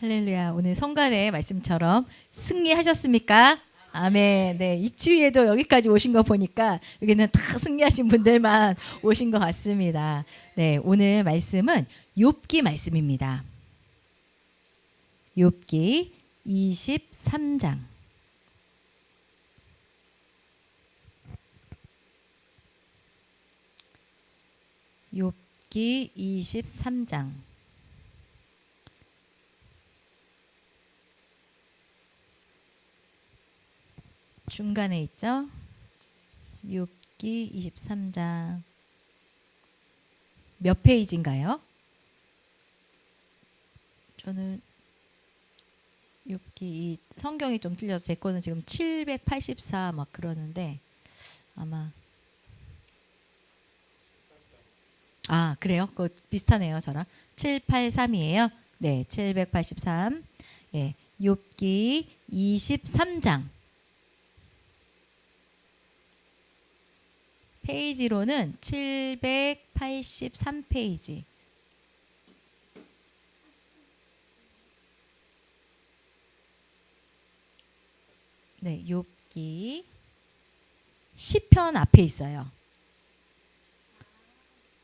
할렐루야. 오늘 성간의 말씀처럼 승리하셨습니까? 아멘. 네, 이 주위에도 여기까지 오신 거 보니까 여기는 다 승리하신 분들만 오신 것 같습니다. 네, 오늘 말씀은 욥기 말씀입니다. 욥기 23장. 욥기 23장. 중간에 있죠? 욥기 23장. 몇 페이지인가요? 저는 욥기 성경이 좀 틀려서 제 거는 지금 784 막 그러는데 아마 그래요? 그거 비슷하네요, 저랑. 783이에요. 네, 783. 예, 욥기 23장. 페이지로는 783페이지. 네, 욥기 시편 앞에 있어요.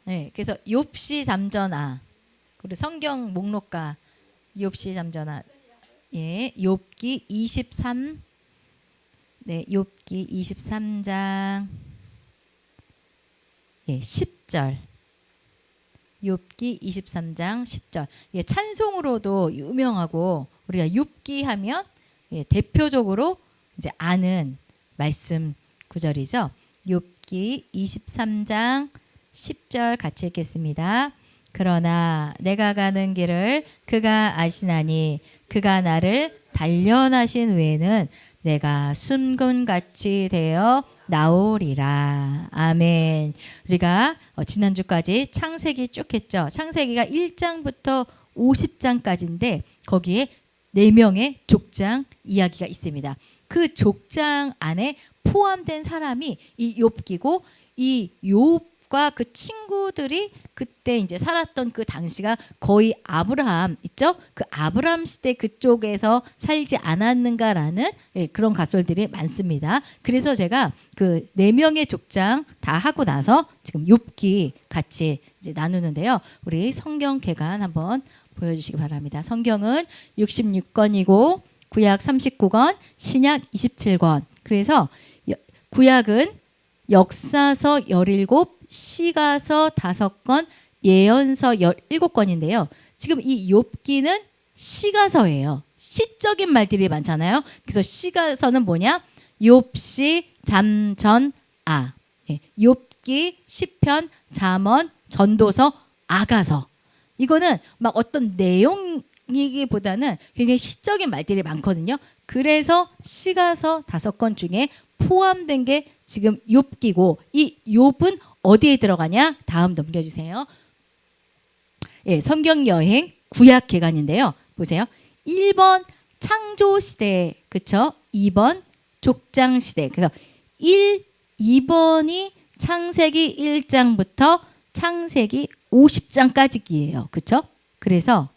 네, 그래서 욥시 잠전아. 그리고 성경 목록가 욥시 잠전아. 예, 욥기 23. 네, 욥기 23장. 예, 10절. 욥기 23장 10절. 예, 찬송으로도 유명하고 우리가 욥기 하면 대표적으로 이제 아는 말씀 구절이죠. 욥기 23장 10절 같이 읽겠습니다. 그러나 내가 가는 길을 그가 아시나니 그가 나를 단련하신 외에는 내가 숨금같이 되어 나오리라. 아멘. 우리가 지난주까지 창세기 쭉 했죠. 창세기가 1장부터 50장까지인데 거기에 4명의 족장 이야기가 있습니다. 그 족장 안에 포함된 사람이 이 욥기고 이 욥과 그 친구들이 그때 이제 살았던 그 당시가 거의 아브라함 있죠? 그 아브라함 시대 그쪽에서 살지 않았는가라는 그런 가설들이 많습니다. 그래서 제가 그 4명의 족장 다 하고 나서 지금 욥기 같이 이제 나누는데요. 우리 성경 개관 한번 보여주시기 바랍니다. 성경은 66권이고 구약 39권, 신약 27권. 그래서 구약은 역사서 17, 시가서 5권, 예언서 17권인데요. 지금 이 욥기는 시가서예요. 시적인 말들이 많잖아요. 그래서 시가서는 뭐냐? 욥시, 잠전, 욥기, 시편, 잠언, 전도서, 아가서. 이거는 막 어떤 내용이기보다는 굉장히 시적인 말들이 많거든요. 그래서 시가서 5권 중에 포함된 게 지금 욥기고 이 욥은 어디에 들어가냐? 다음 넘겨주세요. 예, 성경 여행 구약 개관인데요. 보세요. 1번 창조 시대, 그렇죠? 2번 족장 시대. 그래서 2번이 창세기 1장부터 창세기 50장까지기예요. 그렇죠? 그래서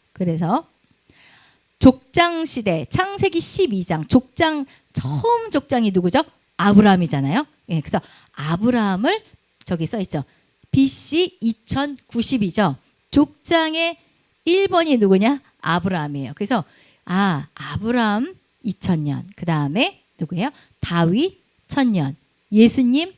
족장 시대 창세기 12장 족장 처음 족장이 누구죠? 아브라함이잖아요. 예, 그래서 아브라함을 저기 써 있죠. BC 2090이죠. 족장의 1번이 누구냐? 아브라함이에요. 그래서 아브라함 2000년. 그다음에 누구예요? 다윗 1000년. 예수님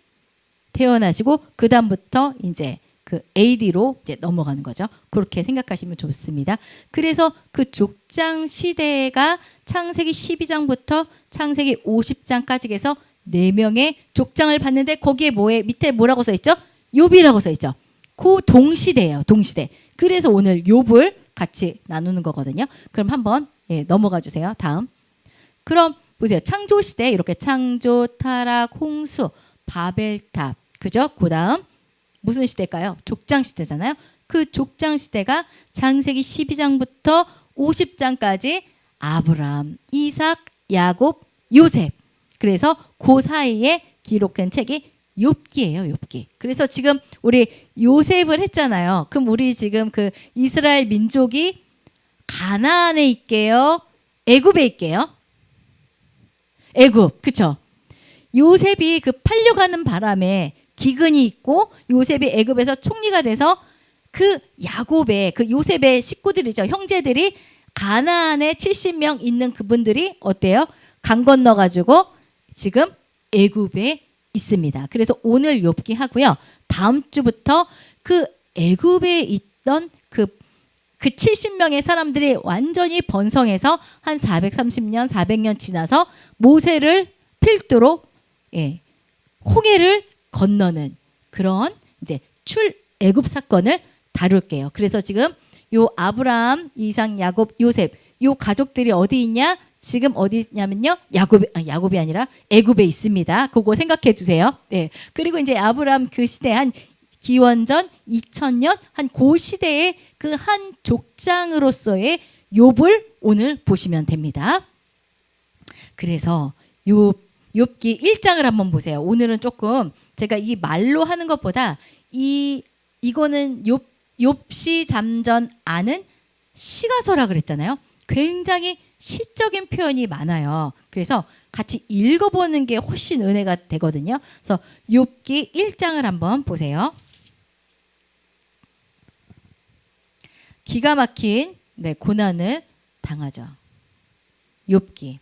태어나시고 그다음부터 이제 그 AD로 이제 넘어가는 거죠. 그렇게 생각하시면 좋습니다. 그래서 그 족장 시대가 창세기 12장부터 창세기 50장까지 해서 4명의 족장을 봤는데 거기에 밑에 뭐라고 써 있죠? 욥이라고 써 있죠. 그 동시대예요. 동시대. 그래서 오늘 욥을 같이 나누는 거거든요. 그럼 한번 넘어가 주세요. 다음. 그럼 보세요. 창조 시대 이렇게 창조, 타락, 홍수, 바벨탑. 그죠? 그다음 무슨 시대일까요? 족장 시대잖아요. 그 족장 시대가 창세기 12장부터 50장까지 아브라함, 이삭, 야곱, 요셉. 그래서 그 사이에 기록된 책이 욥기예요, 욥기. 그래서 지금 우리 요셉을 했잖아요. 그럼 우리 지금 그 이스라엘 민족이 가나안에 있게요? 애굽에 있게요? 애굽, 그쵸? 요셉이 그 팔려가는 바람에 기근이 있고 요셉이 애굽에서 총리가 돼서 그 야곱의 그 요셉의 식구들이죠. 형제들이 가나안에 70명 있는 그분들이 어때요? 강 건너 가지고 지금 애굽에 있습니다. 그래서 오늘 욥기 하고요. 다음 주부터 그 애굽에 있던 그 70명의 사람들이 완전히 번성해서 한 430년, 400년 지나서 모세를 필두로 홍해를 건너는 그런 이제 출애굽 사건을 다룰게요. 그래서 지금 요 아브라함, 이삭, 야곱, 요셉 요 가족들이 어디 있냐? 지금 어디 있냐면요. 야곱이 아니라 애굽에 있습니다. 그거 생각해 두세요. 네. 그리고 이제 아브라함 그 시대 한 기원전 2000년 한 그 시대의 그 한 족장으로서의 욥을 오늘 보시면 됩니다. 그래서 욥기 1장을 한번 보세요. 오늘은 조금 제가 이 말로 하는 것보다 이거는 욥시 잠전 안은 시가서라 그랬잖아요. 굉장히 시적인 표현이 많아요. 그래서 같이 읽어보는 게 훨씬 은혜가 되거든요. 그래서 욥기 1장을 한번 보세요. 기가 막힌 고난을 당하죠. 욥기.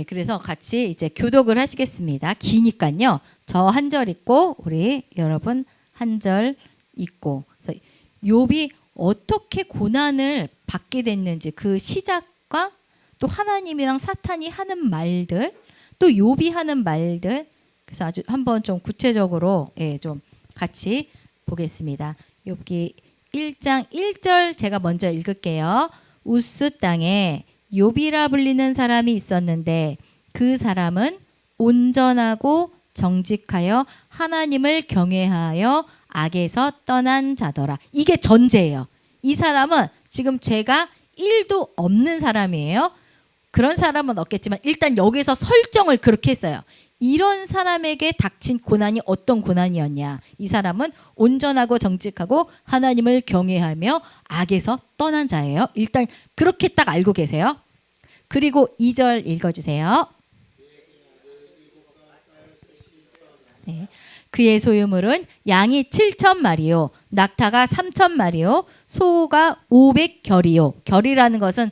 그래서 같이 이제 교독을 하시겠습니다. 기니까요. 저 한 절 읽고 우리 여러분 한 절 읽고. 그래서 욥이 어떻게 고난을 받게 됐는지 그 시작과 또 하나님이랑 사탄이 하는 말들, 또 욥이 하는 말들. 그래서 아주 한번 좀 구체적으로 좀 같이 보겠습니다. 욥기 1장 1절 제가 먼저 읽을게요. 우스 땅에 욥이라 불리는 사람이 있었는데 그 사람은 온전하고 정직하여 하나님을 경외하여 악에서 떠난 자더라. 이게 전제예요. 이 사람은 지금 죄가 1도 없는 사람이에요. 그런 사람은 없겠지만 일단 여기서 설정을 그렇게 했어요. 이런 사람에게 닥친 고난이 어떤 고난이었냐. 이 사람은 온전하고 정직하고 하나님을 경외하며 악에서 떠난 자예요. 일단 그렇게 딱 알고 계세요. 그리고 2절 읽어주세요. 네. 그의 소유물은 양이 7,000마리요, 낙타가 3,000마리요, 소가 500결이요. 결이라는 것은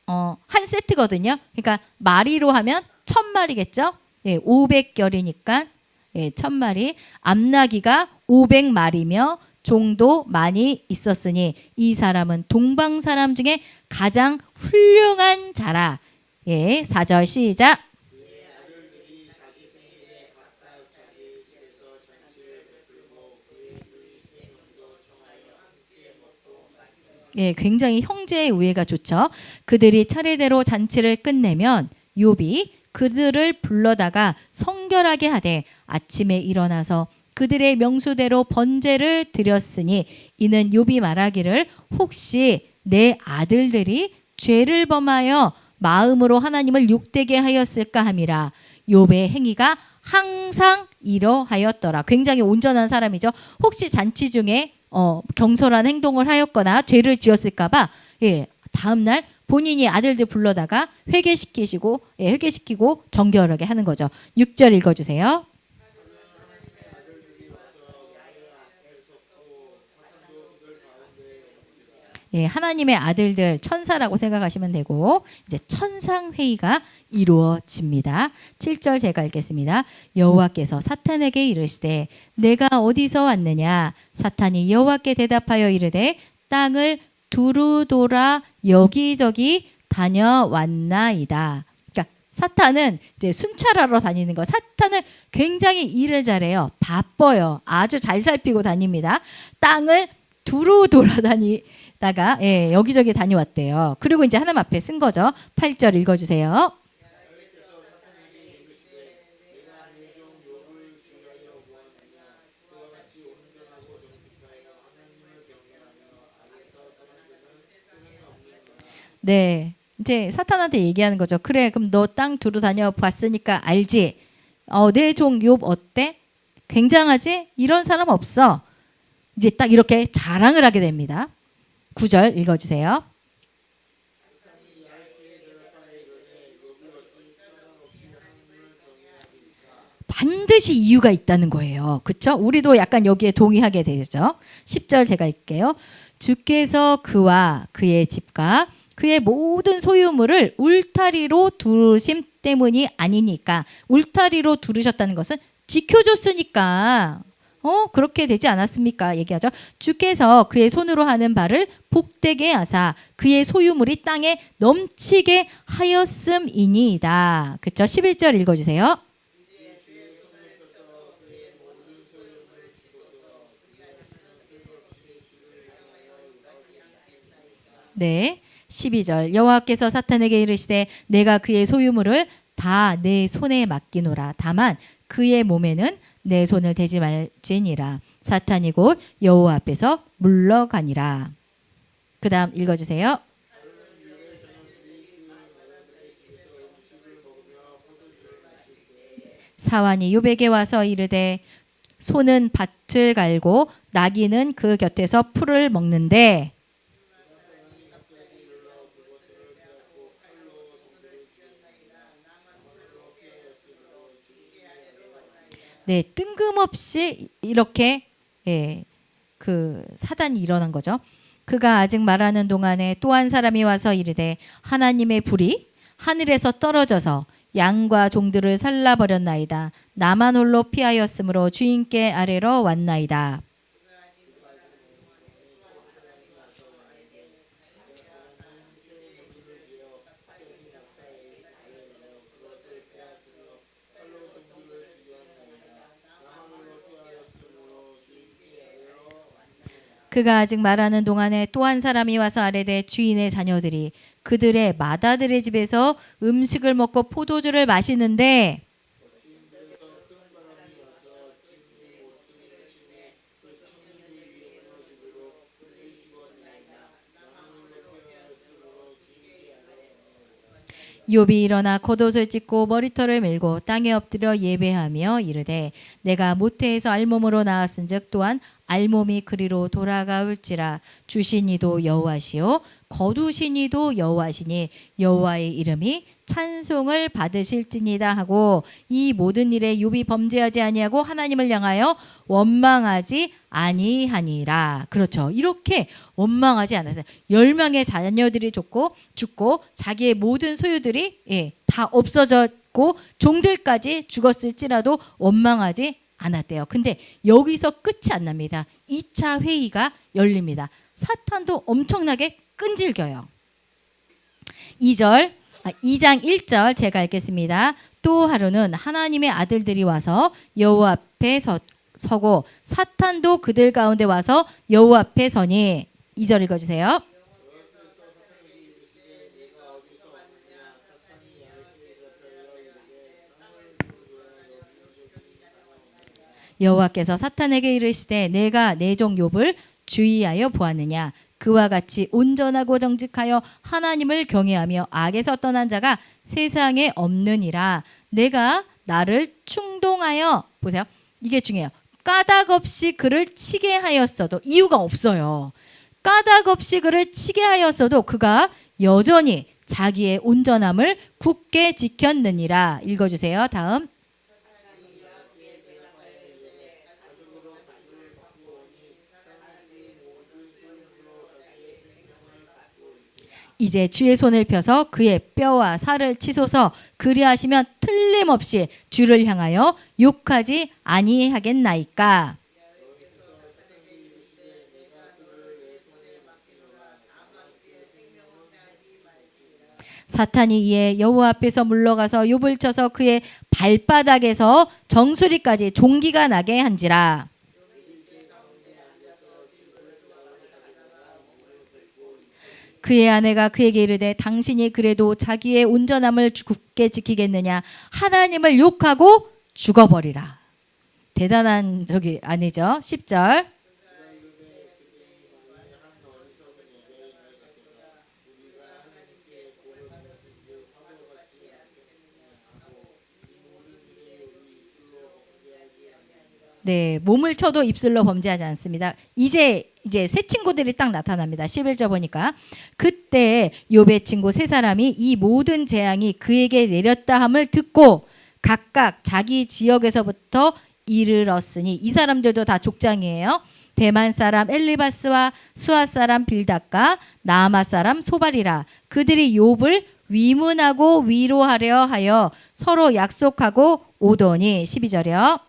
한 세트거든요. 그러니까 마리로 하면 1,000마리겠죠. 500결이니까 1,000마리. 암나귀가 500마리며 종도 많이 있었으니 이 사람은 동방 사람 중에 가장 훌륭한 자라. 4절 시작. 굉장히 형제의 우애가 좋죠. 그들이 차례대로 잔치를 끝내면 욥이 그들을 불러다가 성결하게 하되 아침에 일어나서 그들의 명수대로 번제를 드렸으니 이는 욥이 말하기를 혹시 내 아들들이 죄를 범하여 마음으로 하나님을 욕되게 하였을까 함이라. 욥의 행위가 항상 이러하였더라. 굉장히 온전한 사람이죠. 혹시 잔치 중에 경솔한 행동을 하였거나 죄를 지었을까 봐 다음날 본인이 아들들 불러다가 회개시키고 정결하게 하는 거죠. 6절 읽어주세요. 하나님의 아들들 천사라고 생각하시면 되고 이제 천상회의가 이루어집니다. 7절 제가 읽겠습니다. 여호와께서 사탄에게 이르시되 내가 어디서 왔느냐? 사탄이 여호와께 대답하여 이르되 땅을 두루 돌아 여기저기 다녀왔나이다. 그러니까 사탄은 이제 순찰하러 다니는 거. 사탄은 굉장히 일을 잘해요. 바빠요. 아주 잘 살피고 다닙니다. 땅을 두루 돌아다니다가 여기저기 다녀왔대요. 그리고 이제 하나님 앞에 쓴 거죠. 8절 읽어주세요. 네, 이제 사탄한테 얘기하는 거죠. 그래, 그럼 너 땅 두루 다녀봤으니까 알지? 내 종 욥 어때? 굉장하지? 이런 사람 없어. 이제 딱 이렇게 자랑을 하게 됩니다. 9절 읽어주세요. 반드시 이유가 있다는 거예요. 그렇죠? 우리도 약간 여기에 동의하게 되죠. 10절 제가 읽게요. 주께서 그와 그의 집과 그의 모든 소유물을 울타리로 두르심 때문이 아니니까. 울타리로 두르셨다는 것은 지켜줬으니까. 그렇게 되지 않았습니까? 얘기하죠. 주께서 그의 손으로 하는 바를 복되게 하사 그의 소유물이 땅에 넘치게 하였음이니이다. 그렇죠? 11절 읽어주세요. 네. 12절 여호와께서 사탄에게 이르시되 내가 그의 소유물을 다 내 손에 맡기노라. 다만 그의 몸에는 내 손을 대지 말지니라. 사탄이 곧 여호와 앞에서 물러가니라. 그 다음 읽어주세요. 사환이 욥에게 와서 이르되 소는 밭을 갈고 나귀는 그 곁에서 풀을 먹는데 네, 뜬금없이 이렇게 그 사단이 일어난 거죠. 그가 아직 말하는 동안에 또 한 사람이 와서 이르되 하나님의 불이 하늘에서 떨어져서 양과 종들을 살라버렸나이다. 나만 홀로 피하였으므로 주인께 아뢰러 왔나이다. 그가 아직 말하는 동안에 또 한 사람이 와서 아뢰되 주인의 자녀들이 그들의 맏아들의 집에서 음식을 먹고 포도주를 마시는데 욥이 일어나 겉옷을 찢고 머리털을 밀고 땅에 엎드려 예배하며 이르되 내가 모태에서 알몸으로 나왔은즉 또한 알몸이 그리로 돌아가올지라. 주신 이도 여호와시요 거두신 이도 여호와시니 여호와의 이름이 찬송을 받으실지니다 하고 이 모든 일에 욥이 범죄하지 아니하고 하나님을 향하여 원망하지 아니하니라. 그렇죠. 이렇게 원망하지 않았어요. 10명의 자녀들이 죽고 자기의 모든 소유들이 다 없어졌고 종들까지 죽었을지라도 원망하지 않았대요. 근데 여기서 끝이 안 납니다. 2차 회의가 열립니다. 사탄도 엄청나게 끈질겨요. 2장 1절 제가 읽겠습니다. 또 하루는 하나님의 아들들이 와서 여호와 앞에 서고 사탄도 그들 가운데 와서 여호와 앞에 서니 2절 읽어주세요. 여호와께서 사탄에게 이르시되 내가 내 종 욥을 주의하여 보았느냐. 그와 같이 온전하고 정직하여 하나님을 경외하며 악에서 떠난 자가 세상에 없느니라. 내가 나를 충동하여 보세요. 이게 중요해요. 까닭 없이 그를 치게 하였어도 이유가 없어요. 까닭 없이 그를 치게 하였어도 그가 여전히 자기의 온전함을 굳게 지켰느니라. 읽어주세요. 다음. 이제 주의 손을 펴서 그의 뼈와 살을 치소서. 그리하시면 틀림없이 주를 향하여 욕하지 아니하겠나이까. 사탄이 이에 여호와 앞에서 물러가서 욥을 쳐서 그의 발바닥에서 정수리까지 종기가 나게 한지라. 그의 아내가 그에게 이르되 당신이 그래도 자기의 온전함을 굳게 지키겠느냐. 하나님을 욕하고 죽어버리라. 대단한 적이 아니죠. 10절. 네, 몸을 쳐도 입술로 범죄하지 않습니다. 이제 새 친구들이 딱 나타납니다. 11절 보니까 그때 욥의 친구 세 사람이 이 모든 재앙이 그에게 내렸다 함을 듣고 각각 자기 지역에서부터 이르렀으니 이 사람들도 다 족장이에요. 대만 사람 엘리바스와 수아 사람 빌닷과 나아마 사람 소발이라. 그들이 욥을 위문하고 위로하려 하여 서로 약속하고 오더니 12절이요.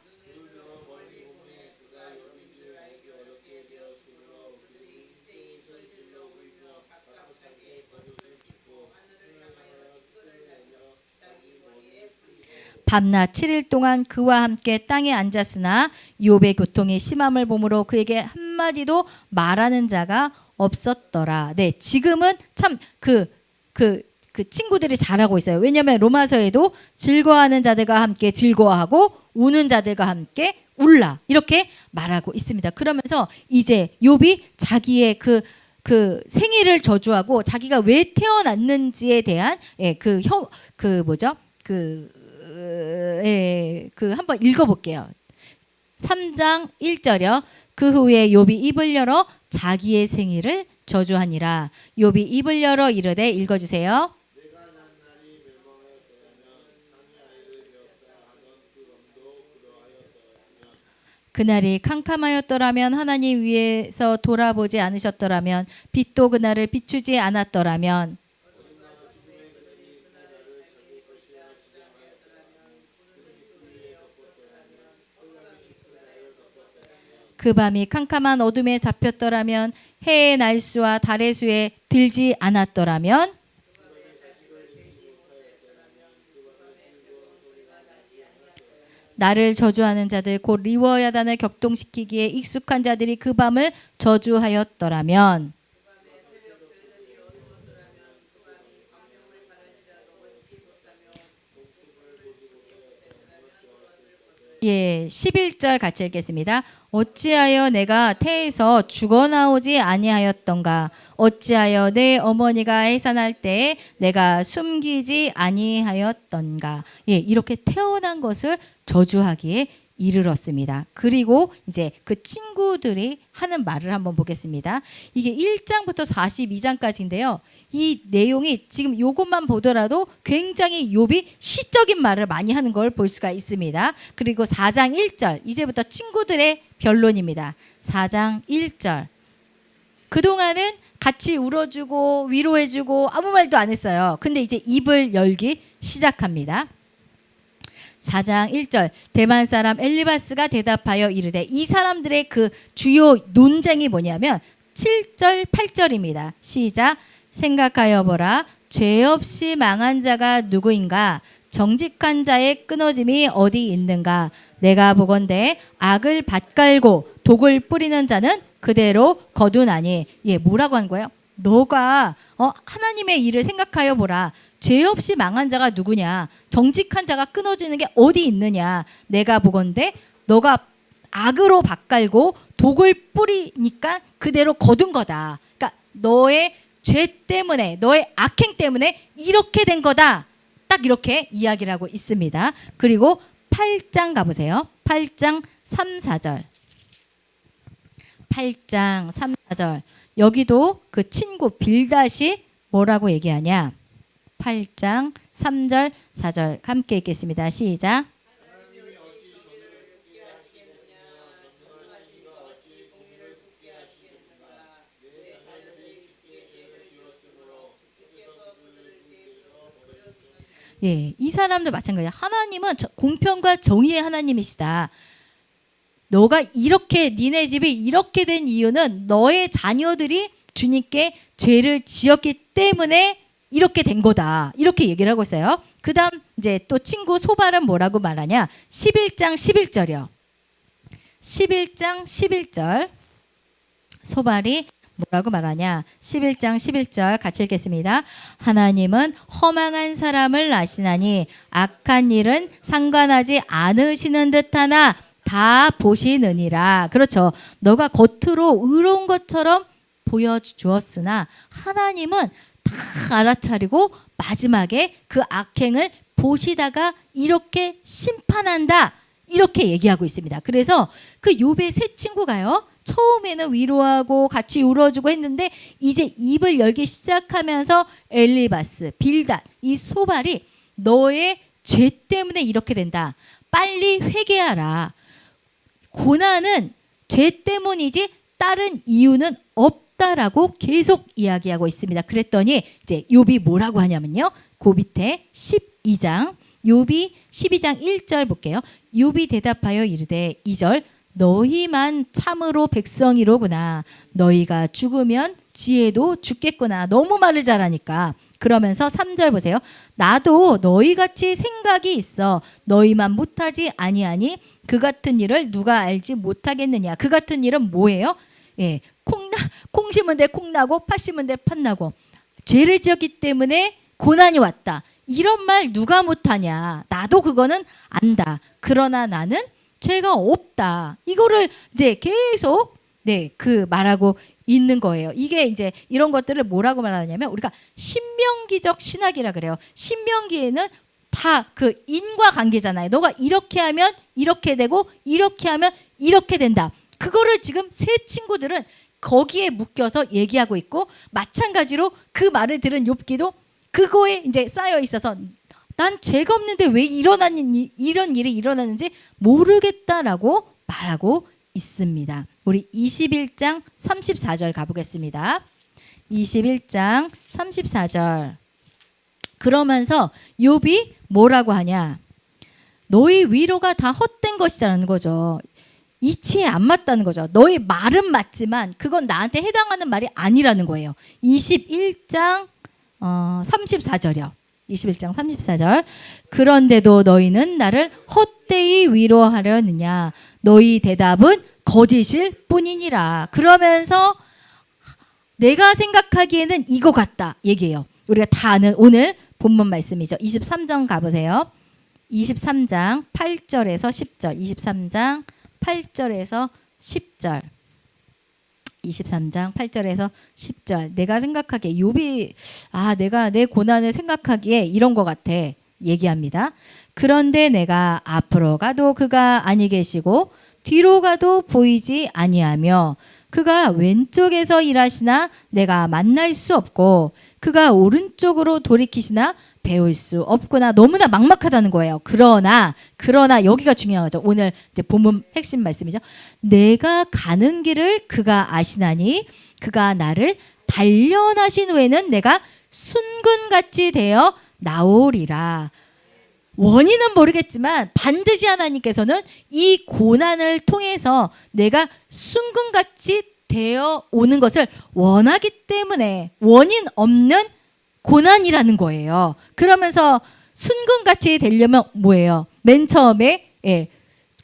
밤낮 7일 동안 그와 함께 땅에 앉았으나 욥의 고통이 심함을 보므로 그에게 한마디도 말하는 자가 없었더라. 네, 지금은 참 그 친구들이 잘하고 있어요. 왜냐하면 로마서에도 즐거워하는 자들과 함께 즐거워하고 우는 자들과 함께 울라 이렇게 말하고 있습니다. 그러면서 이제 욥이 자기의 그 생일을 저주하고 자기가 왜 태어났는지에 대한 한번 읽어볼게요. 3장 1절이요. 그 후에 욥이 입을 열어 자기의 생일을 저주하니라. 욥이 입을 열어 이르되 읽어주세요. 그날이 캄캄하였더라면 하나님 위에서 돌아보지 않으셨더라면 빛도 그날을 비추지 않았더라면 그 밤이 캄캄한 어둠에 잡혔더라면 해의 날수와 달의 수에 들지 않았더라면 나를 저주하는 자들 곧 리워야단을 격동시키기에 익숙한 자들이 그 밤을 저주하였더라면 예, 11절 같이 읽겠습니다. 어찌하여 내가 태에서 죽어나오지 아니하였던가? 어찌하여 내 어머니가 해산할 때에 내가 숨기지 아니하였던가? 예, 이렇게 태어난 것을 저주하기에 이르렀습니다. 그리고 이제 그 친구들이 하는 말을 한번 보겠습니다. 이게 1장부터 42장까지인데요. 이 내용이 지금 요것만 보더라도 굉장히 욥이 시적인 말을 많이 하는 걸 볼 수가 있습니다. 그리고 4장 1절 이제부터 친구들의 변론입니다. 4장 1절 그동안은 같이 울어주고 위로해주고 아무 말도 안 했어요. 근데 이제 입을 열기 시작합니다. 4장 1절 대만 사람 엘리바스가 대답하여 이르되 이 사람들의 그 주요 논쟁이 뭐냐면 7절 8절입니다. 시작. 생각하여 보라. 죄 없이 망한 자가 누구인가? 정직한 자의 끊어짐이 어디 있는가? 내가 보건대 악을 밭갈고 독을 뿌리는 자는 그대로 거두나니. 예, 뭐라고 한 거예요? 너가 하나님의 일을 생각하여 보라. 죄 없이 망한 자가 누구냐? 정직한 자가 끊어지는 게 어디 있느냐? 내가 보건대 너가 악으로 밭갈고 독을 뿌리니까 그대로 거둔 거다. 그러니까 너의 죄 때문에 너의 악행 때문에 이렇게 된 거다. 딱 이렇게 이야기를 하고 있습니다. 그리고 8장 가보세요. 8장 3, 4절 8장 3, 4절 여기도 그 친구 빌닷이 뭐라고 얘기하냐. 8장 3절 4절 함께 읽겠습니다. 시작. 예, 이 사람도 마찬가지야. 하나님은 공평과 정의의 하나님이시다. 너가 이렇게 니네 집이 이렇게 된 이유는 너의 자녀들이 주님께 죄를 지었기 때문에 이렇게 된 거다. 이렇게 얘기를 하고 있어요. 그 다음 이제 또 친구 소발은 뭐라고 말하냐. 11장 11절이요. 11장 11절 소발이 뭐라고 말하냐. 11장 11절 같이 읽겠습니다. 하나님은 허망한 사람을 아시나니 악한 일은 상관하지 않으시는 듯하나 다 보시느니라. 그렇죠. 너가 겉으로 의로운 것처럼 보여주었으나 하나님은 다 알아차리고 마지막에 그 악행을 보시다가 이렇게 심판한다. 이렇게 얘기하고 있습니다. 그래서 그 욥의 세 친구가요. 처음에는 위로하고 같이 울어주고 했는데 이제 입을 열기 시작하면서 엘리바스, 빌닷, 이 소발이 너의 죄 때문에 이렇게 된다. 빨리 회개하라. 고난은 죄 때문이지 다른 이유는 없다라고 계속 이야기하고 있습니다. 그랬더니 이제 욥이 뭐라고 하냐면요. 그 밑에 12장 욥이 12장 1절 볼게요. 욥이 대답하여 이르되 2절 너희만 참으로 백성이로구나. 너희가 죽으면 지혜도 죽겠구나. 너무 말을 잘하니까. 그러면서 3절 보세요. 나도 너희같이 생각이 있어. 너희만 못하지 아니하니 그 같은 일을 누가 알지 못하겠느냐. 그 같은 일은 뭐예요? 예, 콩 심은 데 콩 나고 팥 심은 데 팥 나고 죄를 지었기 때문에 고난이 왔다. 이런 말 누가 못하냐. 나도 그거는 안다. 그러나 나는 죄가 없다. 이거를 이제 계속 그 말하고 있는 거예요. 이게 이제 이런 것들을 뭐라고 말하냐면 우리가 신명기적 신학이라 그래요. 신명기에는 다 그 인과관계잖아요. 너가 이렇게 하면 이렇게 되고 이렇게 하면 이렇게 된다. 그거를 지금 세 친구들은 거기에 묶여서 얘기하고 있고 마찬가지로 그 말을 들은 욥기도 그거에 이제 쌓여 있어서 난 죄가 없는데 왜 이런 일이 일어나는지 모르겠다라고 말하고 있습니다. 우리 21장 34절 가보겠습니다. 21장 34절. 그러면서 욥이 뭐라고 하냐? 너희 위로가 다 헛된 것이라는 거죠. 이치에 안 맞다는 거죠. 너희 말은 맞지만 그건 나한테 해당하는 말이 아니라는 거예요. 21장 34절이요. 21장 34절. 그런데도 너희는 나를 헛되이 위로하려느냐. 너희 대답은 거짓일 뿐이니라. 그러면서 내가 생각하기에는 이거 같다 얘기해요. 우리가 다 아는 오늘 본문 말씀이죠. 23장 가보세요. 23장 8절에서 10절. 23장 8절에서 10절. 23장 8절에서 10절. 내가 생각하기에 욥이 내가 내 고난을 생각하기에 이런 것 같아 얘기합니다. 그런데 내가 앞으로 가도 그가 아니 계시고 뒤로 가도 보이지 아니하며 그가 왼쪽에서 일하시나 내가 만날 수 없고 그가 오른쪽으로 돌이키시나 배울 수 없구나. 너무나 막막하다는 거예요. 그러나 여기가 중요한 거죠. 오늘 이제 본문 핵심 말씀이죠. 내가 가는 길을 그가 아시나니 그가 나를 단련하신 후에는 내가 순금같이 되어 나오리라. 원인은 모르겠지만 반드시 하나님께서는 이 고난을 통해서 내가 순금같이 되어 오는 것을 원하기 때문에 원인 없는 고난이라는 거예요. 그러면서 순금같이 되려면 뭐예요? 맨 처음에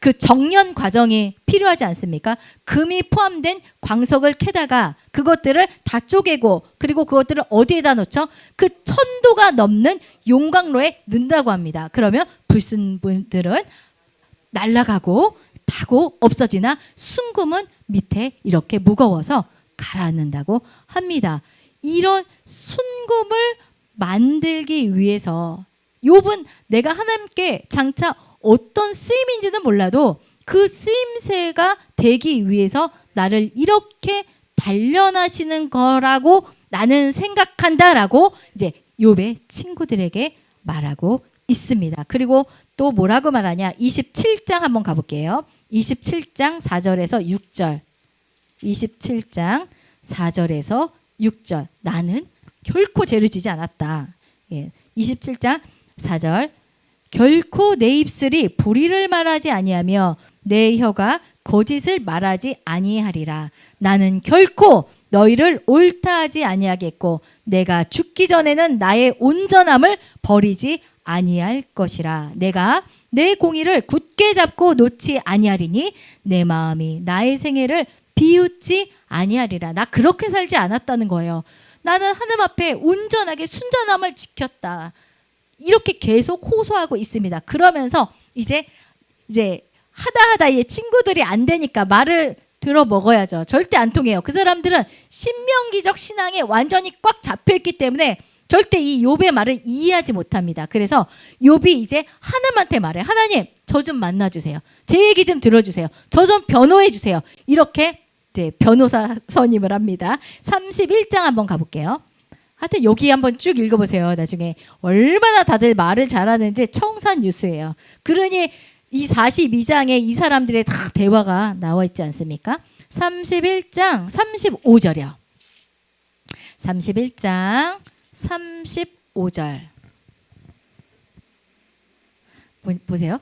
그 정련 과정이 필요하지 않습니까? 금이 포함된 광석을 캐다가 그것들을 다 쪼개고 그리고 그것들을 어디에다 놓죠? 그 1000도가 넘는 용광로에 넣는다고 합니다. 그러면 불순물들은 날아가고 타고 없어지나 순금은 밑에 이렇게 무거워서 가라앉는다고 합니다. 이런 순금을 만들기 위해서 욥은 내가 하나님께 장차 어떤 쓰임인지는 몰라도 그 쓰임새가 되기 위해서 나를 이렇게 단련하시는 거라고 나는 생각한다라고 이제 욥의 친구들에게 말하고 있습니다. 그리고 또 뭐라고 말하냐? 27장 한번 가볼게요. 27장 4절에서 6절. 27장 4절에서 6절. 나는 결코 죄를 지지 않았다. 27장 4절. 결코 내 입술이 불의를 말하지 아니하며 내 혀가 거짓을 말하지 아니하리라. 나는 결코 너희를 옳다 하지 아니하겠고 내가 죽기 전에는 나의 온전함을 버리지 아니할 것이라. 내가 내 공의를 굳게 잡고 놓지 아니하리니 내 마음이 나의 생애를 비웃지 아니하리라. 나 그렇게 살지 않았다는 거예요. 나는 하나님 앞에 온전하게 순전함을 지켰다. 이렇게 계속 호소하고 있습니다. 그러면서 이제 하다 이 친구들이 안 되니까 말을 들어 먹어야죠. 절대 안 통해요. 그 사람들은 신명기적 신앙에 완전히 꽉 잡혀 있기 때문에 절대 이 욥의 말을 이해하지 못합니다. 그래서 욥이 이제 하나님한테 말해. 하나님, 저 좀 만나주세요. 제 얘기 좀 들어주세요. 저 좀 변호해주세요. 이렇게 변호사 선임을 합니다. 31장 한번 가볼게요. 하여튼 여기 한번 쭉 읽어보세요. 나중에 얼마나 다들 말을 잘하는지 청산유수예요. 그러니 이 42장에 이 사람들의 다 대화가 나와 있지 않습니까? 31장 35절이요. 31장 35절 보세요.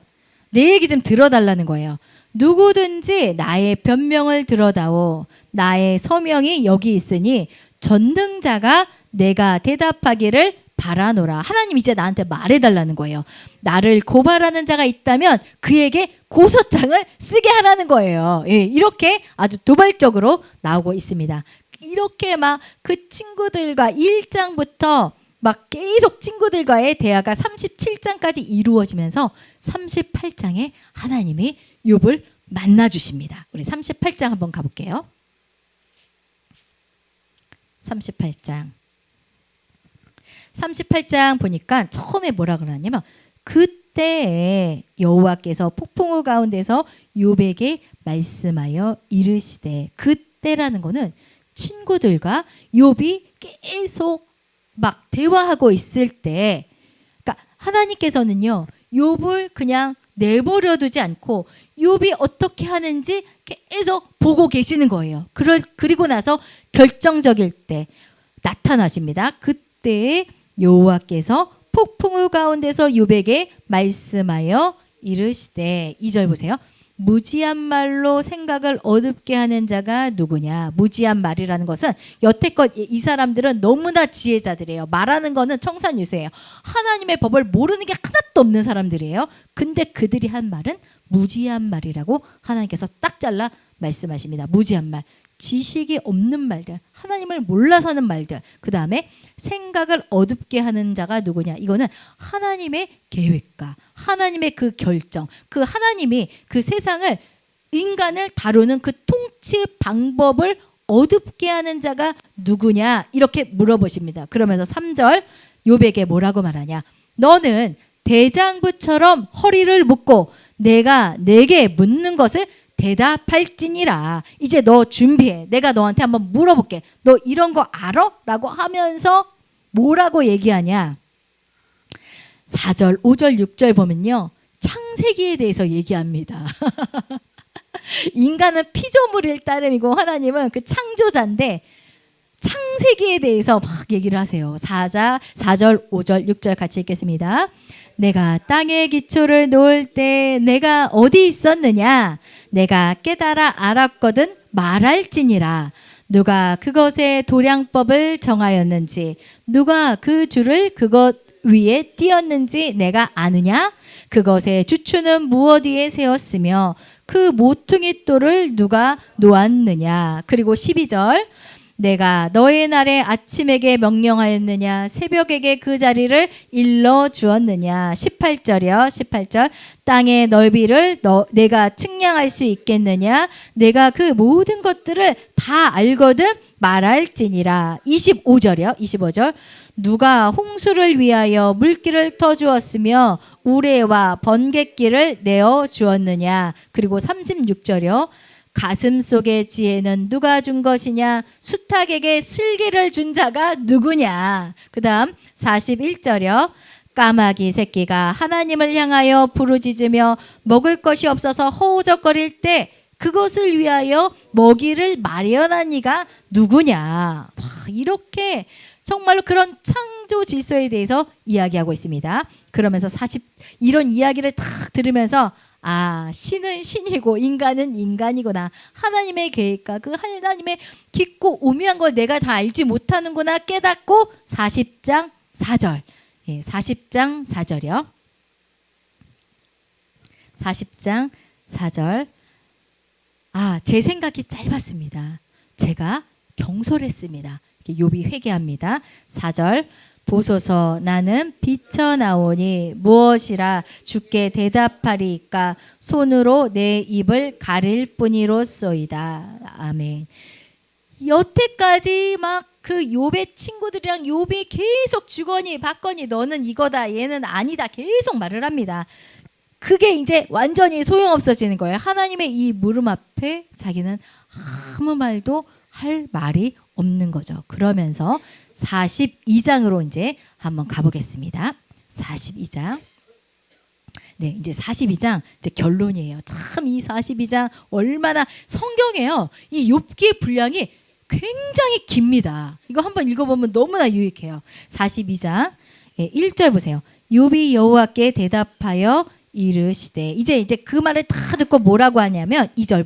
내 얘기 좀 들어달라는 거예요. 누구든지 나의 변명을 들어다오. 나의 서명이 여기 있으니 전능자가 내가 대답하기를 바라노라. 하나님 이제 나한테 말해달라는 거예요. 나를 고발하는 자가 있다면 그에게 고소장을 쓰게 하라는 거예요. 예, 이렇게 아주 도발적으로 나오고 있습니다. 이렇게 막 그 친구들과 1장부터 막 계속 친구들과의 대화가 37장까지 이루어지면서 38장에 하나님이 욥을 만나 주십니다. 우리 38장 한번 가볼게요. 38장 보니까 처음에 뭐라 그러냐면 그때 여호와께서 폭풍우 가운데서 욥에게 말씀하여 이르시되, 그때라는 거는 친구들과 욥이 계속 막 대화하고 있을 때, 그러니까 하나님께서는요 욥을 그냥 내버려 두지 않고 욥이 어떻게 하는지 계속 보고 계시는 거예요. 그리고 나서 결정적일 때 나타나십니다. 그때 여호와께서 폭풍우 가운데서 욥에게 말씀하여 이르시되, 2절 보세요. 무지한 말로 생각을 어둡게 하는 자가 누구냐. 무지한 말이라는 것은 여태껏 이 사람들은 너무나 지혜자들이에요. 말하는 거는 청산유수예요. 하나님의 법을 모르는 게 하나도 없는 사람들이에요. 근데 그들이 한 말은 무지한 말이라고 하나님께서 딱 잘라 말씀하십니다. 무지한 말, 지식이 없는 말들, 하나님을 몰라서 하는 말들. 그 다음에 생각을 어둡게 하는 자가 누구냐. 이거는 하나님의 계획과 하나님의 그 결정, 그 하나님이 그 세상을, 인간을 다루는 그 통치 방법을 어둡게 하는 자가 누구냐, 이렇게 물어보십니다. 그러면서 3절 욥에게 뭐라고 말하냐. 너는 대장부처럼 허리를 묶고 내가 내게 묻는 것을 대답할지니라. 이제 너 준비해. 내가 너한테 한번 물어볼게. 너 이런 거 알아? 라고 하면서 뭐라고 얘기하냐. 4절, 5절, 6절 보면요, 창세기에 대해서 얘기합니다. 인간은 피조물일 따름이고 하나님은 그 창조자인데 창세기에 대해서 막 얘기를 하세요. 4절, 5절, 6절 같이 읽겠습니다. 내가 땅의 기초를 놓을 때 내가 어디 있었느냐. 내가 깨달아 알았거든 말할지니라. 누가 그것의 도량법을 정하였는지, 누가 그 줄을 그것 위에 띄었는지 내가 아느냐. 그것의 주추는 무엇 위에 세웠으며 그 모퉁이 돌을 누가 놓았느냐. 그리고 12절 내가 너의 날에 아침에게 명령하였느냐. 새벽에게 그 자리를 일러 주었느냐. 18절이요. 18절 땅의 넓이를 내가 측량할 수 있겠느냐. 내가 그 모든 것들을 다 알거든 말할지니라. 25절이요. 25절 누가 홍수를 위하여 물길을 터주었으며 우레와 번갯길을 내어 주었느냐. 그리고 36절이요. 가슴 속의 지혜는 누가 준 것이냐. 수탉에게 슬기를 준 자가 누구냐. 그 다음 41절이요. 까마귀 새끼가 하나님을 향하여 부르짖으며 먹을 것이 없어서 허우적거릴 때 그것을 위하여 먹이를 마련한 이가 누구냐. 와, 이렇게 정말로 그런 창조 질서에 대해서 이야기하고 있습니다. 그러면서 이런 이야기를 딱 들으면서 아, 신은 신이고 인간은 인간이구나. 하나님의 계획과 그 하나님의 깊고 오묘한 걸 내가 다 알지 못하는구나 깨닫고 40장 4절. 예, 40장 4절이요. 40장 4절. 아, 제 생각이 짧았습니다. 제가 경솔했습니다. 욥이 회개합니다. 4절. 보소서 나는 비쳐나오니 무엇이라 주께 대답하리이까. 손으로 내 입을 가릴 뿐이로소이다. 아멘. 여태까지 막 그 욥의 친구들이랑 욥이 계속 주거니 받거니 너는 이거다 얘는 아니다 계속 말을 합니다. 그게 이제 완전히 소용없어지는 거예요. 하나님의 이 물음 앞에 자기는 아무 말도 할 말이 없는 거죠. 그러면서 42장으로 이제 한번 가보겠습니다. 42장. 네, 이제 42장 이제 결론이에요. 참 이 42장 얼마나 성경에요. 이 욥기의 분량이 굉장히 깁니다. 이거 한번 읽어보면 너무나 유익해요. 42장 1절 보세요. 욥이 여호와께 대답하여 이르시되 이제 그 말을 다 듣고 뭐라고 하냐면 2절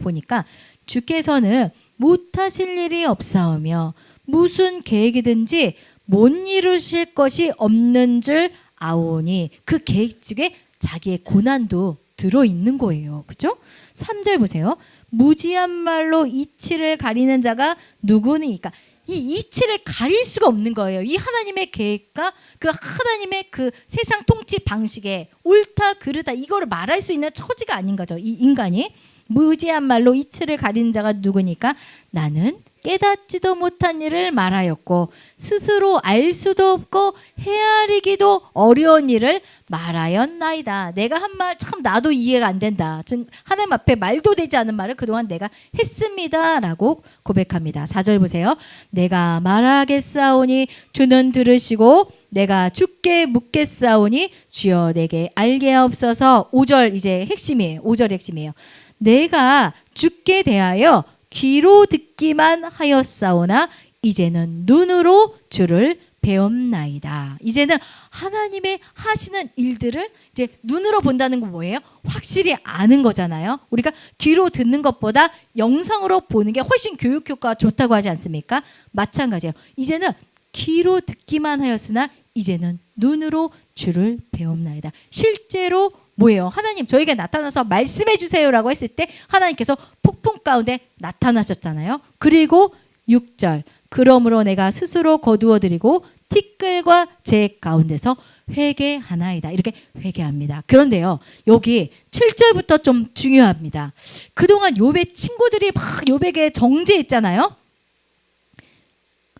보니까 주께서는 못하실 일이 없사오며 무슨 계획이든지 못 이루실 것이 없는 줄 아오니 그 계획 중에 자기의 고난도 들어있는 거예요. 그렇죠? 3절 보세요. 무지한 말로 이치를 가리는 자가 누구니까 이 이치를 가릴 수가 없는 거예요. 이 하나님의 계획과 그 하나님의 그 세상 통치 방식에 옳다 그르다 이거를 말할 수 있는 처지가 아닌 거죠. 이 인간이 무지한 말로 이치를 가리는 자가 누구니까 나는 깨닫지도 못한 일을 말하였고 스스로 알 수도 없고 헤아리기도 어려운 일을 말하였나이다. 내가 한 말 참 나도 이해가 안 된다. 즉 하나님 앞에 말도 되지 않은 말을 그동안 내가 했습니다 라고 고백합니다. 4절 보세요. 내가 말하겠사오니 주는 들으시고 내가 주께 묻겠사오니 주여 내게 알게 하옵소서. 5절 이제 핵심이에요. 5절 핵심이에요. 내가 주께 대하여 귀로 듣기만 하였사오나 이제는 눈으로 주를 배움나이다. 이제는 하나님의 하시는 일들을 이제 눈으로 본다는 건 뭐예요? 확실히 아는 거잖아요. 우리가 귀로 듣는 것보다 영상으로 보는 게 훨씬 교육 효과가 좋다고 하지 않습니까? 마찬가지예요. 이제는 귀로 듣기만 하였으나 이제는 눈으로 주를 배움나이다. 실제로 뭐예요? 하나님 저에게 나타나서 말씀해 주세요라고 했을 때 하나님께서 폭풍 가운데 나타나셨잖아요. 그리고 6절 그러므로 내가 스스로 거두어 드리고 티끌과 제 가운데서 회개하나이다. 이렇게 회개합니다. 그런데요. 여기 7절부터 좀 중요합니다. 그동안 욥의 친구들이 막 욥에게 정죄했잖아요.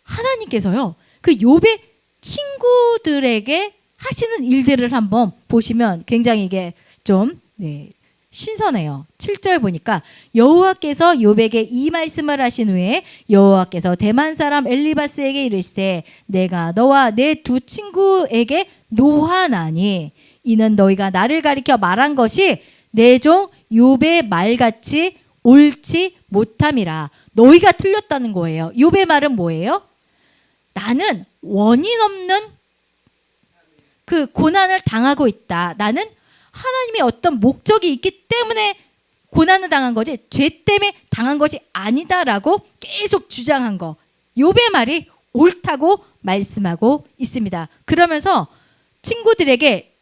하나님께서요. 그 욥의 친구들에게 하시는 일들을 한번 보시면 굉장히 이게 좀 신선해요. 7절 보니까 여호와께서 욥에게 이 말씀을 하신 후에 여호와께서 대만 사람 엘리바스에게 이르시되 내가 너와 내 두 친구에게 노하나니 이는 너희가 나를 가리켜 말한 것이 내 종 욥의 말같이 옳지 못함이라. 너희가 틀렸다는 거예요. 욥의 말은 뭐예요? 나는 원인 없는 그 고난을 당하고 있다. 나는 하나님의 어떤 목적이 있기 때문에 고난을 당한 거지 죄 때문에 당한 것이 아니다라고 계속 주장한 거. 욥의 말이 옳다고 말씀하고 있습니다. 그러면서 친구들에게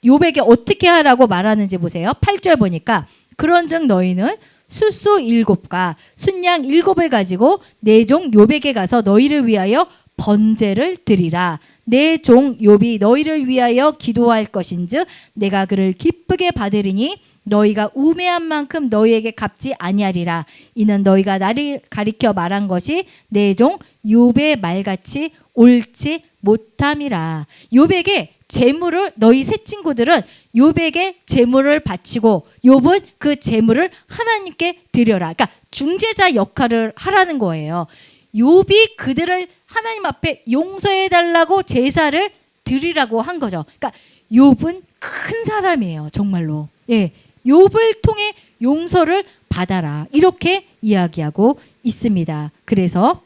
욥에게 어떻게 하라고 말하는지 보세요. 8절 보니까 그런즉 너희는 숫소 7과 순양 7을 가지고 내 종 욥에게 가서 너희를 위하여 번제를 드리라. 내 종 욥이 너희를 위하여 기도할 것인즉 내가 그를 기쁘게 받으리니 너희가 우매한 만큼 너희에게 갚지 아니하리라. 이는 너희가 나를 가리켜 말한 것이 내 종 욥의 말같이 옳지 못함이라. 욥에게 재물을 너희 세 친구들은 욥에게 재물을 바치고 욥은 그 재물을 하나님께 드려라. 그러니까 중재자 역할을 하라는 거예요. 욥이 그들을 하나님 앞에 용서해 달라고 제사를 드리라고 한 거죠. 그러니까 욥은 큰 사람이에요. 정말로. 예. 욥을 통해 용서를 받아라. 이렇게 이야기하고 있습니다. 그래서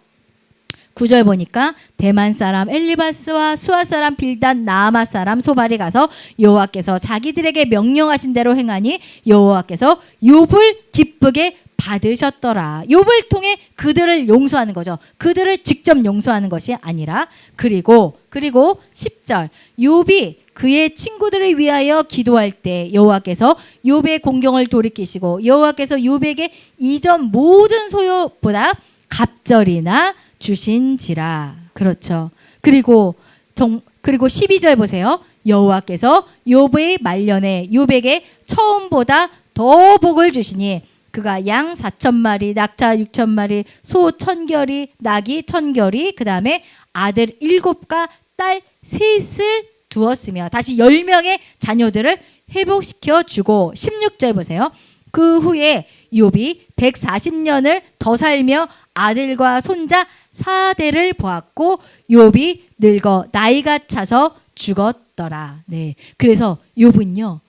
9절 보니까 대만 사람 엘리바스와 수아 사람 빌단 나아마 사람 소발이 가서 여호와께서 자기들에게 명령하신 대로 행하니 여호와께서 욥을 기쁘게 받으셨더라. 욥을 통해 그들을 용서하는 거죠. 그들을 직접 용서하는 것이 아니라 그리고 10절 욥이 그의 친구들을 위하여 기도할 때 여호와께서 욥의 공경을 돌이키시고 여호와께서 욥에게 이전 모든 소유보다 갑절이나 주신지라. 그렇죠. 그리고 12절 보세요. 여호와께서 욥의 말년에 욥에게 처음보다 더 복을 주시니 그가 양 4,000마리, 낙타 6,000마리, 소 1,000결이, 낙이 1,000결이, 그 다음에 아들 7과 딸 3을 두었으며 다시 10명의 자녀들을 회복시켜 주고 16절 보세요. 그 후에 욥이 140년을 더 살며 아들과 손자 4대를 보았고 욥이 늙어 나이가 차서 죽었더라. 네. 그래서 욥은요.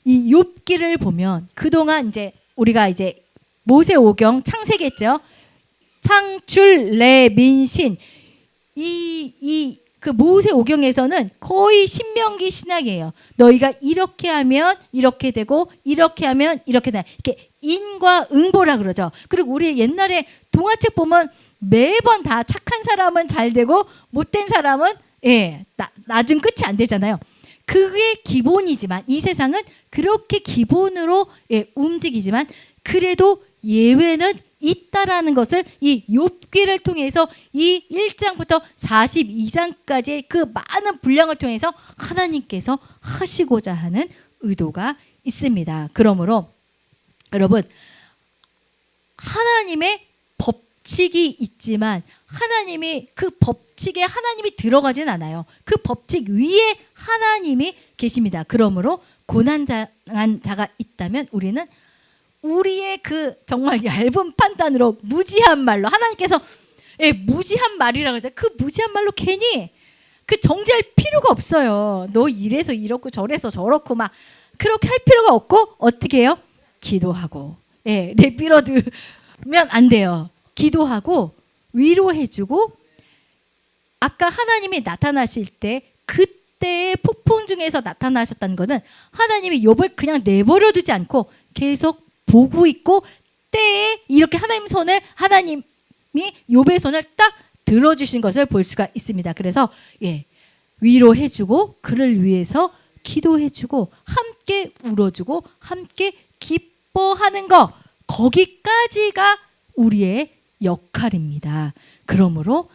이 욥기를 보면 그동안 이제 우리가 이제 모세오경 창세기했죠. 창출 레민신 그 모세오경에서는 거의 신명기 신학이에요. 너희가 이렇게 하면 이렇게 되고 이렇게 하면 이렇게 돼. 이렇게 인과응보라 그러죠. 그리고 우리 옛날에 동화책 보면 매번 다 착한 사람은 잘 되고 못된 사람은 낮은 끝이 안 되잖아요. 그게 기본이지만 이 세상은 그렇게 기본으로 움직이지만 그래도 예외는 있다라는 것을 이 욥기를 통해서 이 1장부터 42장까지의 그 많은 분량을 통해서 하나님께서 하시고자 하는 의도가 있습니다. 그러므로 여러분 하나님의 법칙이 있지만 하나님이 그 법칙에 하나님이 들어가진 않아요. 그 법칙 위에 하나님이 계십니다. 그러므로 고난당한 자가 있다면 우리는 우리의 그 정말 얇은 판단으로 무지한 말로 하나님께서 무지한 말이라고 하죠. 그 무지한 말로 괜히 그 정지할 필요가 없어요. 너 이래서 이렇고 저래서 저렇고 막 그렇게 할 필요가 없고 어떻게 해요? 기도하고 내밀어두면 안 돼요. 기도하고 위로해주고 아까 하나님이 나타나실 때 그때의 폭풍 중에서 나타나셨다는 것은 하나님이 욥을 그냥 내버려두지 않고 계속 보고 있고 때에 이렇게 하나님이 욥의 손을 딱 들어주신 것을 볼 수가 있습니다. 그래서 위로해주고 그를 위해서 기도해주고 함께 울어주고 함께 기뻐하는 거 거기까지가 우리의 역할입니다. 그러므로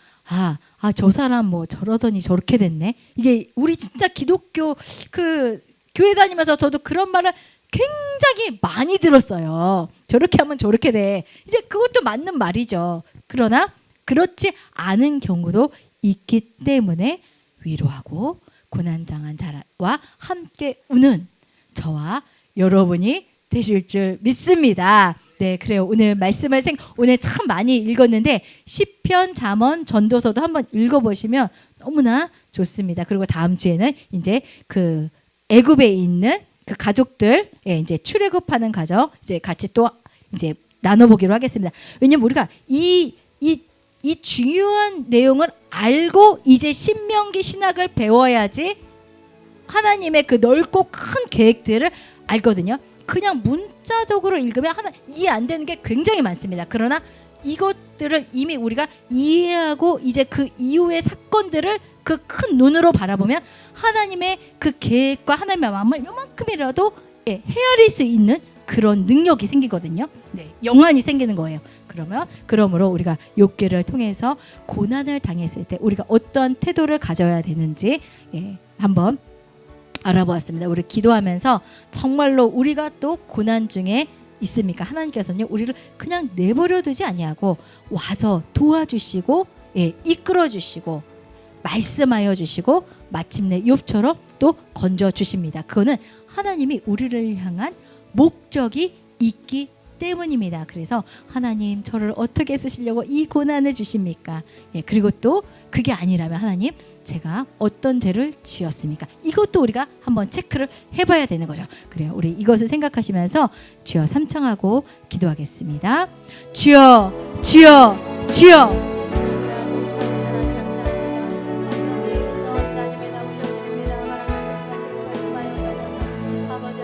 저 사람 뭐 저러더니 저렇게 됐네. 이게 우리 진짜 기독교 그 교회 다니면서 저도 그런 말을 굉장히 많이 들었어요. 저렇게 하면 저렇게 돼. 이제 그것도 맞는 말이죠. 그러나 그렇지 않은 경우도 있기 때문에 위로하고 고난당한 자와 함께 우는 저와 여러분이 되실 줄 믿습니다. 네, 그래요. 오늘 말씀을 오늘 참 많이 읽었는데 시편, 잠언, 전도서도 한번 읽어보시면 너무나 좋습니다. 그리고 다음 주에는 이제 그 애굽에 있는 그 가족들 이제 출애굽하는 가정 이제 같이 또 이제 나눠보기로 하겠습니다. 왜냐면 우리가 이 중요한 내용을 알고 이제 신명기 신학을 배워야지 하나님의 그 넓고 큰 계획들을 알거든요. 그냥 문자적으로 읽으면 이해 안 되는 게 굉장히 많습니다. 그러나 이것들을 이미 우리가 이해하고 이제 그 이후의 사건들을 그 큰 눈으로 바라보면 하나님의 그 계획과 하나님의 마음을 요만큼이라도 헤아릴 수 있는 그런 능력이 생기거든요. 영안이 생기는 거예요. 그러므로 우리가 욥기를 통해서 고난을 당했을 때 우리가 어떠한 태도를 가져야 되는지 한번 알아보았습니다. 우리 기도하면서 정말로 우리가 또 고난 중에 있습니까? 하나님께서는요 우리를 그냥 내버려두지 아니하고 와서 도와주시고 이끌어주시고 말씀하여 주시고 마침내 욥처럼 또 건져주십니다. 그거는 하나님이 우리를 향한 목적이 있기 때문입니다. 그래서 하나님 저를 어떻게 쓰시려고 이 고난을 주십니까? 그리고 또 그게 아니라면 하나님 제가 어떤 죄를 지었습니까? 이것도 우리가 한번 체크를 해봐야 되는 거죠. 그래요. 우리 이것을 생각하시면서 주여 삼창하고 기도하겠습니다. 주여 주여 주여 아버지